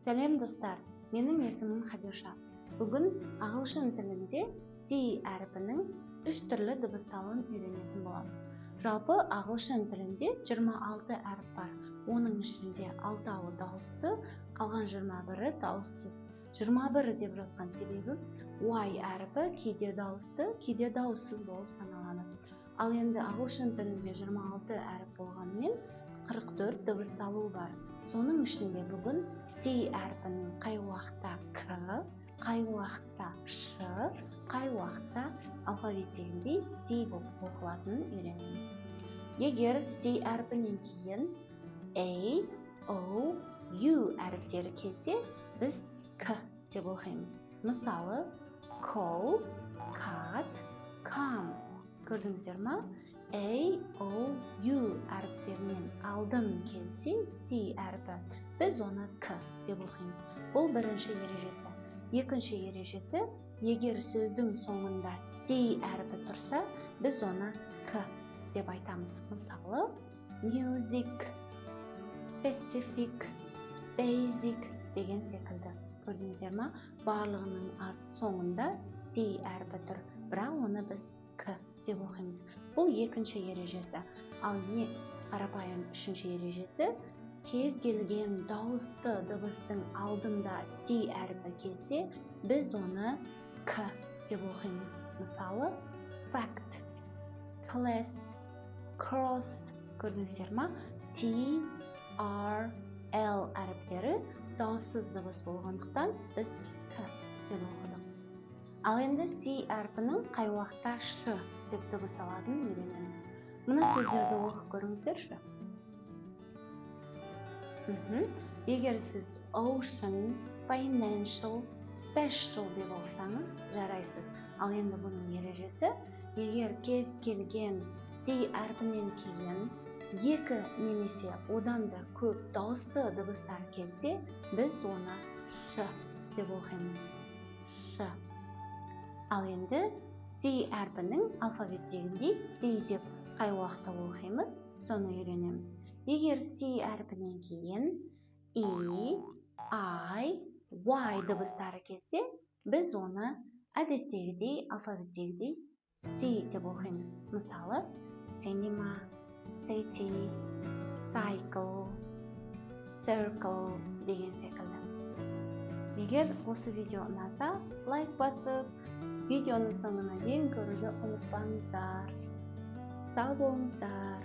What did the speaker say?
Сәлем достар, менің есімім Хадиша. Бүгін ағылшын тілінде C әріпінің 3 түрлі дыбысталуын үйренетін боламыз. Жалпы ағылшын тілінде 26 әріп бар. Оның ішінде 6-ауы дауысты, қалған 21-і дауыссыз. 21 деп жатқан себебі Y әріпі кейде дауысты, кейде дауыссыз болып саналады. Ал енді ағылшын тілінде 26 әріп болғанымен 44 дыбысталу бар. Соның ішінде бүгін C әрпінің қай уақытта К, қай уақытта Ш, қай уақытта алфавиттегіндей C болып оқылатынын үйренеміз. Егер C әрпінен кейін A, O, U әріптері келсе, біз К деп оқимыз. Мысалы, call, cut, come. Көрдіңіздер ма? A, O, U әріптерінен алдын келсе C әріпі, біз оны К деп оқимыз. Бұл бірінші ережесі. Екінші ережесі, егер сөздің соңында C әріпі тұрса, біз оны К деп айтамыз. Мысалы, music, specific, basic деген секілді. Көрдіңіздер ма? Барлығының соңында C әріпі тұр, бірақ оны біз К деп оқимыз. Бұл екінші ережесі. Ал қарапайым үшінші ережесі, кез келген дауысты дыбыстың алдында C әріпі келсе, біз оны К деп оқимыз. Мысалы, fact, class, cross. Көрдіңіздер ма? T, R, L әріптері дауыссыз дыбыс болғандықтан біз К деп оқыдық. Ал енді C әрпінің қай уақытта Ш деп дыбысталатынын үйренеміз. Мына сөздерді оқып көріңіздерші. Егер сіз ocean, financial, special деп оқысаңыз, жарайсыз. Ал енді бұның ережесі, егер кез келген C әрпінен кейін екі немесе одан да көп дауысты дыбыстар келсе, біз оны Ш деп оқимыз. Ш. Ал енді C әрпінің алфавиттегіндей C деп қай уақытта оқимыз, соны үйренеміз. Егер C әрпінен кейін E, I, Y дыбыстары келсе, біз оны әдеттегідей, алфавиттегідей C деп оқимыз. Мысалы, cinema, city, cycle, circle деген секілді. Егер осы видео ұнаса, лайк басып, видеоның соңына дейін көруді ұмытпаңыздар. Сау болыңыздар.